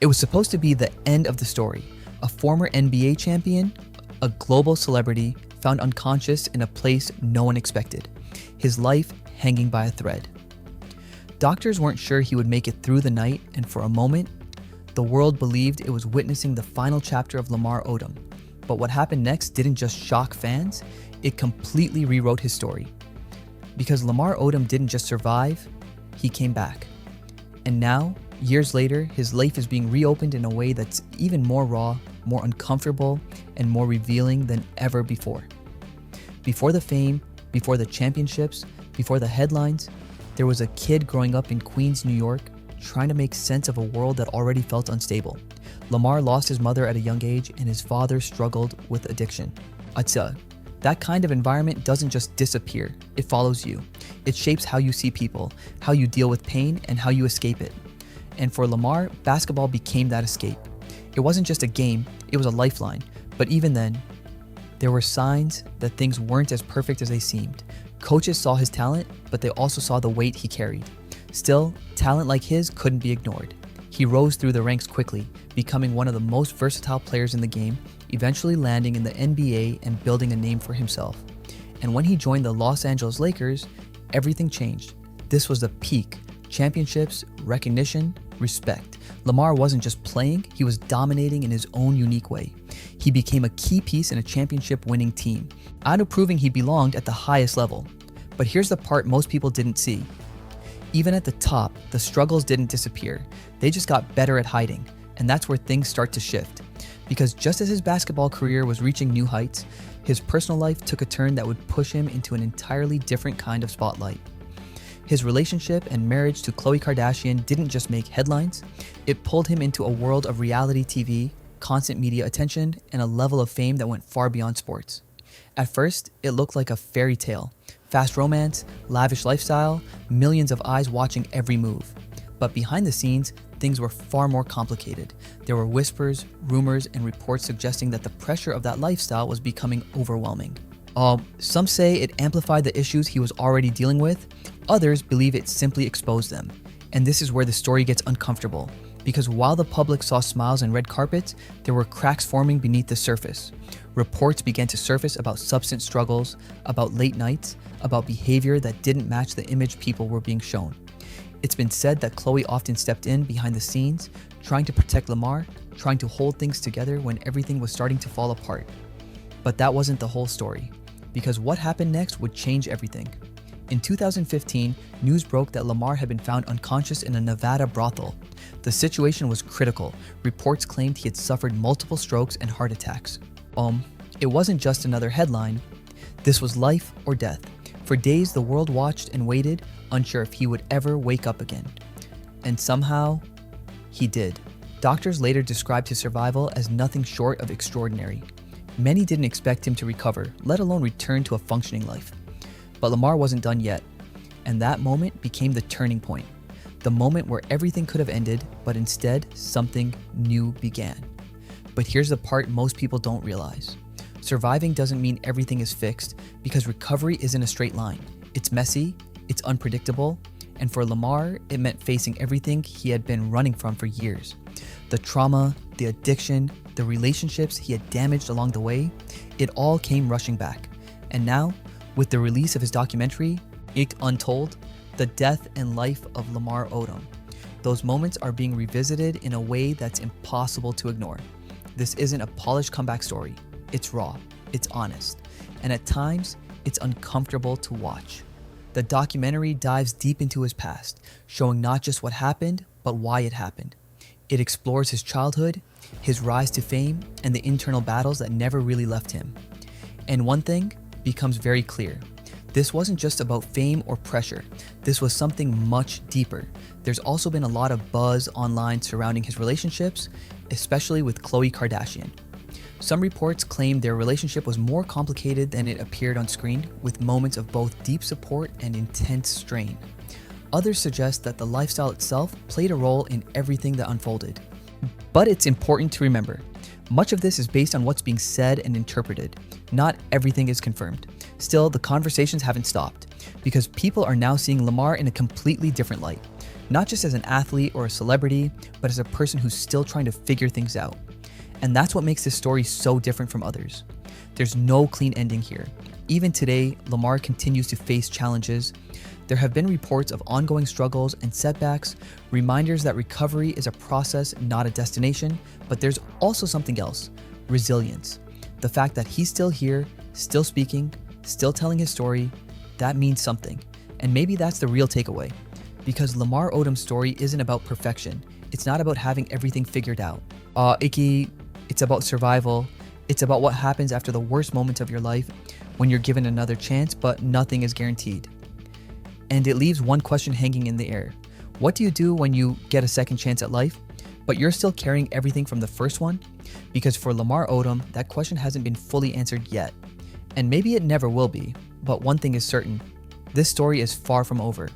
It was supposed to be the end of the story. A former NBA champion, a global celebrity, found unconscious in a place no one expected. His life hanging by a thread. Doctors weren't sure he would make it through the night, and for a moment, the world believed it was witnessing the final chapter of Lamar Odom. But what happened next didn't just shock fans, it completely rewrote his story. Because Lamar Odom didn't just survive, he came back. And now, years later, his life is being reopened in a way that's even more raw, more uncomfortable, and more revealing than ever before. Before the fame, before the championships, before the headlines, there was a kid growing up in Queens, New York, trying to make sense of a world that already felt unstable. Lamar lost his mother at a young age, and his father struggled with addiction. That kind of environment doesn't just disappear, it follows you. It shapes how you see people, how you deal with pain, and how you escape it. And for Lamar, basketball became that escape. It wasn't just a game, it was a lifeline. But even then, there were signs that things weren't as perfect as they seemed. Coaches saw his talent, but they also saw the weight he carried. Still, talent like his couldn't be ignored. He rose through the ranks quickly, becoming one of the most versatile players in the game, eventually landing in the NBA and building a name for himself. And when he joined the Los Angeles Lakers, everything changed. This was the peak. Championships, recognition, respect. Lamar wasn't just playing, he was dominating in his own unique way. He became a key piece in a championship-winning team, out of proving he belonged at the highest level. But here's the part most people didn't see. Even at the top, the struggles didn't disappear. They just got better at hiding, and that's where things start to shift. Because just as his basketball career was reaching new heights, his personal life took a turn that would push him into an entirely different kind of spotlight. His relationship and marriage to Khloé Kardashian didn't just make headlines, it pulled him into a world of reality TV, constant media attention, and a level of fame that went far beyond sports. At first, it looked like a fairy tale. Fast romance, lavish lifestyle, millions of eyes watching every move. But behind the scenes, things were far more complicated. There were whispers, rumors, and reports suggesting that the pressure of that lifestyle was becoming overwhelming. Some say it amplified the issues he was already dealing with. Others believe it simply exposed them. And this is where the story gets uncomfortable. Because while the public saw smiles and red carpets, there were cracks forming beneath the surface. Reports began to surface about substance struggles, about late nights, about behavior that didn't match the image people were being shown. It's been said that Khloé often stepped in behind the scenes, trying to protect Lamar, trying to hold things together when everything was starting to fall apart. But that wasn't the whole story, because what happened next would change everything. In 2015, news broke that Lamar had been found unconscious in a Nevada brothel. The situation was critical. Reports claimed he had suffered multiple strokes and heart attacks. It wasn't just another headline. This was life or death. For days, the world watched and waited, unsure if he would ever wake up again. And somehow, he did. Doctors later described his survival as nothing short of extraordinary. Many didn't expect him to recover, let alone return to a functioning life. But Lamar wasn't done yet, and that moment became the turning point. The moment where everything could have ended, but instead, something new began. But here's the part most people don't realize. Surviving doesn't mean everything is fixed, because recovery isn't a straight line. It's messy, it's unpredictable, and for Lamar, it meant facing everything he had been running from for years. The trauma, the addiction, the relationships he had damaged along the way, it all came rushing back. And now, with the release of his documentary, Untold, the death and life of Lamar Odom, those moments are being revisited in a way that's impossible to ignore. This isn't a polished comeback story. It's raw, it's honest, and at times, it's uncomfortable to watch. The documentary dives deep into his past, showing not just what happened, but why it happened. It explores his childhood, his rise to fame, and the internal battles that never really left him. And one thing becomes very clear. This wasn't just about fame or pressure. This was something much deeper. There's also been a lot of buzz online surrounding his relationships, especially with Khloé Kardashian. Some reports claim their relationship was more complicated than it appeared on screen, with moments of both deep support and intense strain. Others suggest that the lifestyle itself played a role in everything that unfolded. But it's important to remember, much of this is based on what's being said and interpreted. Not everything is confirmed. Still, the conversations haven't stopped, because people are now seeing Lamar in a completely different light. not just as an athlete or a celebrity, but as a person who's still trying to figure things out. And that's what makes this story so different from others. There's no clean ending here. Even today, Lamar continues to face challenges. There have been reports of ongoing struggles and setbacks, reminders that recovery is a process, not a destination, but there's also something else: resilience. The fact that he's still here, still speaking, still telling his story, that means something. And maybe that's the real takeaway. Because Lamar Odom's story isn't about perfection. It's not about having everything figured out. It's about survival. It's about what happens after the worst moments of your life, when you're given another chance, but nothing is guaranteed. And it leaves one question hanging in the air. What do you do when you get a second chance at life, but you're still carrying everything from the first one? Because for Lamar Odom, that question hasn't been fully answered yet. And maybe it never will be, but one thing is certain: this story is far from over.